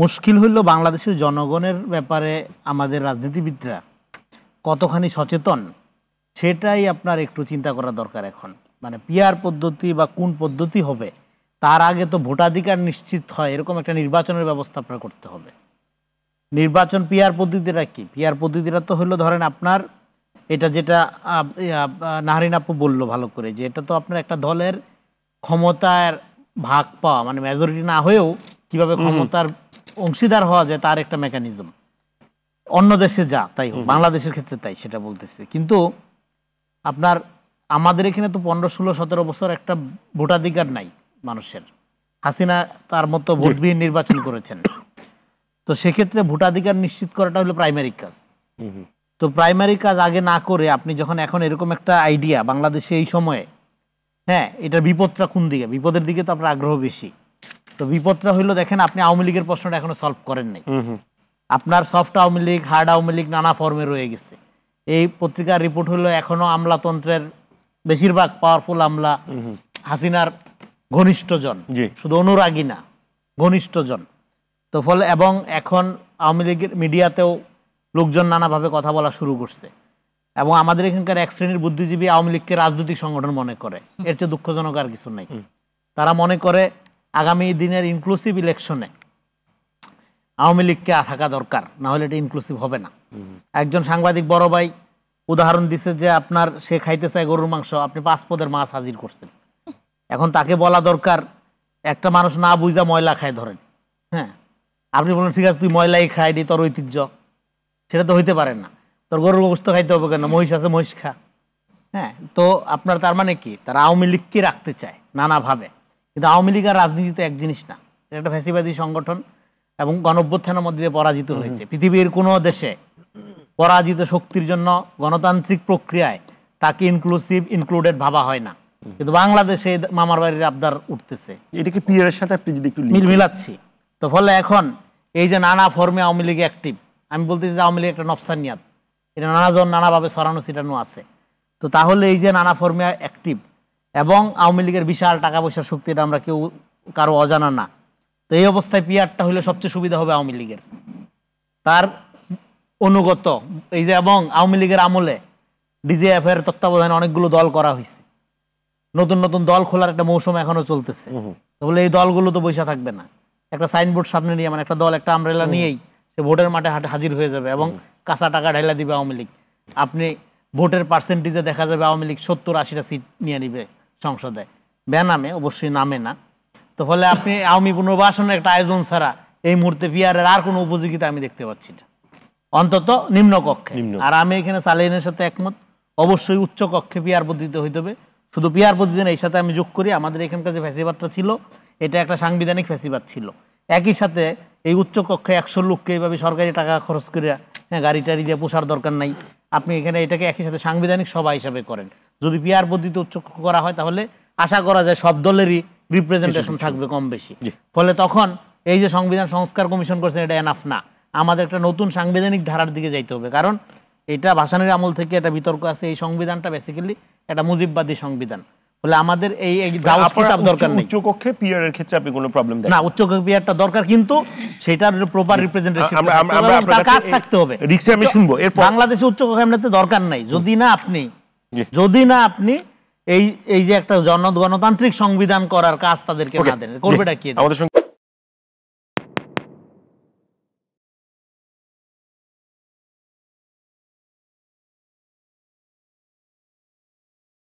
মুশকিল হইল বাংলাদেশের জনগণের ব্যাপারে আমাদের রাজনীতিবিদরা কতখানি সচেতন সেটাই আপনার একটু চিন্তা করা দরকার এখন। মানে পিআর পদ্ধতি বা কোন পদ্ধতি হবে তার আগে তো ভোটাধিকার নিশ্চিত হয় এরকম একটা নির্বাচনের ব্যবস্থা আপনার করতে হবে। নির্বাচন পিআর পদ্ধতিটা কি? পিআর পদ্ধতিটা তো হলো ধরেন আপনার এটা যেটা নাহরিন আপু বললো ভালো করে যে এটা তো আপনার একটা দলের ক্ষমতার ভাগ পাওয়া, মানে মেজরিটি না হয়েও কিভাবে ক্ষমতার অংশীদার হওয়া যায় তার একটা মেকানিজম। অন্য দেশে যা তাই হোক, বাংলাদেশের ক্ষেত্রে তাই সেটা বলতেছে। কিন্তু আপনার আমাদের এখানে তো 15, 16, 17 বছর একটা ভোটাধিকার নাই মানুষের। হাসিনা তার মতো ভোটবিহীন নির্বাচন করেছেন। তো সেক্ষেত্রে ভোটাধিকার নিশ্চিত করাটা হলো প্রাইমারি কাজ। তো প্রাইমারি কাজ আগে না করে আপনি যখন এখন এরকম একটা আইডিয়া বাংলাদেশে এই সময়ে, হ্যাঁ এটার বিপদটা কোন দিকে? বিপদের দিকে তো আপনার আগ্রহ বেশি। তো বিপদটা হইলো দেখেন আপনি আওয়ামী লীগের প্রশ্নটা এখনো সলভ করেন নাই। আপনার সফট আওয়ামী লীগ, হার্ড আওয়ামী লীগ নানা ফর্মে রয়ে গেছে। এই পত্রিকার রিপোর্ট হলো এখনো আমলাতন্ত্রের বেশিরভাগ পাওয়ারফুল আমলা হাসিনার ঘনিষ্ঠজন, শুধু অনুরাগী না ঘনিষ্ঠজন। তো ফলে এবং এখন আওয়ামী লীগের মিডিয়াতেও লোকজন নানাভাবে কথা বলা শুরু করছে এবং আমাদের এখানকার এক শ্রেণীর বুদ্ধিজীবী আওয়ামী লীগকে রাজনৈতিক সংগঠন মনে করে। এর চেয়ে দুঃখজনক আর কিছু নাই। তারা মনে করে আগামী দিনের ইনক্লুসিভ ইলেকশনে আওয়ামী লীগকে থাকা দরকার, না হলে এটা ইনক্লুসিভ হবে না। একজন সাংবাদিক বড় ভাই উদাহরণ দিছে যে আপনার সে খাইতে চায় গরুর মাংস, আপনি 5 পদের মাছ হাজির করছেন। এখন তাকে বলা দরকার একটা মানুষ না বুঝা ময়লা খায় ধরেন, হ্যাঁ আপনি বলেন ঠিক আছে তুই ময়লাই খাই দি তোর ঐতিহ্য, সেটা তো হইতে পারে না। তোর গরুর গোশত খাইতে হবে কেন? মহিষ আছে মহিষ খা। হ্যাঁ, তো আপনার তার মানে কি? তারা আওয়ামী লীগকে রাখতে চায় নানাভাবে। কিন্তু আওয়ামী লীগ আর রাজনীতি তো এক জিনিস না, এটা একটা ফ্যাসিবাদী সংগঠন এবং গণঅভ্যুত্থানের মধ্যে দিয়ে পরাজিত হয়েছে। পৃথিবীর কোনো দেশে পরাজিত শক্তির জন্য গণতান্ত্রিক প্রক্রিয়ায় তাকে ইনক্লুডেড ভাবা হয় না। কিন্তু বাংলাদেশে মামার বাড়ির আবদার উঠতেছে। এটাকে পিআরের সাথে আপনি যদি একটু মিলাচ্ছি, তো ফলে এখন এই যে নানা ফর্মে আওয়ামী লীগ অ্যাক্টিভ, আমি বলতেছি যে আওয়ামী লীগ একটা নফসানিয়াত, এটা নানাজন নানাভাবে ছড়ানো ছিটানো আছে। তো তাহলে এই যে নানা ফর্মে অ্যাক্টিভ এবং আওয়ামী লীগের বিশাল টাকা পয়সার শক্তি, এটা আমরা কেউ কারো অজানা না। তো এই অবস্থায় পিআরটা হলে সবচেয়ে সুবিধা হবে আওয়ামী লীগের, তার অনুগত এই যে। এবং আওয়ামী লীগের আমলে ডিজিএফ এর তত্ত্বাবধানে অনেকগুলো দল করা হয়েছে, নতুন নতুন দল খোলার একটা মৌসুম এখনো চলতেছে। তাহলে এই দলগুলো তো বৈশা থাকবে না, একটা সাইনবোর্ড সামনে নিয়ে, মানে একটা দল একটা আমব্রেলা নিয়েই সে ভোটের মাঠে হাজির হয়ে যাবে এবং কাঁচা টাকা ঢাইলা দিবে আওয়ামী লীগ। আপনি ভোটের পার্সেন্টেজে দেখা যাবে আওয়ামী লীগ 70-80টা সিট নিয়ে নিবে সংসদে, বেনামে অবশ্যই, নামে না। তো ফলে আপনি আওয়ামী পুনর্বাসনের একটা আয়োজন ছাড়া এই মুহূর্তে পিআরের আর কোনো উপযোগিতা আমি দেখতে পাচ্ছি না, অন্তত নিম্ন কক্ষে। আর আমি এখানে সালেহিনের সাথে একমত, অবশ্যই উচ্চ কক্ষে পিআর পদ্ধতিতে হইতে হবে। শুধু পিআর পদ্ধতি না, এই সাথে আমি যোগ করি আমাদের এখানকার যে ফ্যাসিবাদটা ছিল এটা একটা সাংবিধানিক ফ্যাসিবাদ ছিল। একই সাথে এই উচ্চ কক্ষে 100 লোককে এইভাবে সরকারি টাকা খরচ করে, হ্যাঁ গাড়ি টাড়ি দিয়ে পোষার দরকার নাই। আপনি এখানে এটাকে একই সাথে সাংবিধানিক সভা হিসাবে করেন। যদি পিআর পদ্ধতিতে উচ্চ কক্ষ করা হয় তাহলে আশা করা যায় সব দলেরই রিপ্রেজেন্টেশন থাকবে কম বেশি। ফলে তখন এই যে সংবিধান সংস্কার কমিশন করছেন এটা এনাফ না, আমাদের একটা নতুন সাংবিধানিক ধারার দিকে যাইতে হবে। কারণ এটা ভাসানীর আমল থেকে একটা বিতর্ক আছে, এই সংবিধানটা বেসিক্যালি একটা মুজিববাদী সংবিধান। বলে আমাদের এই দরকার নেই। উচ্চ কক্ষে পিআর এর ক্ষেত্রে আপনি কোনো প্রবলেম দেখেন না? উচ্চ কক্ষে পিআরটা দরকার, কিন্তু সেটার প্রপার রিপ্রেজেন্টেশন কাজ থাকতে হবে। আমি শুনবো বাংলাদেশে উচ্চ কক্ষে এমনিতে দরকার নাই যদি না আপনি এই যে একটা গণতান্ত্রিক সংবিধান করার কাজ তাদেরকে না দেন, করবেটা কি?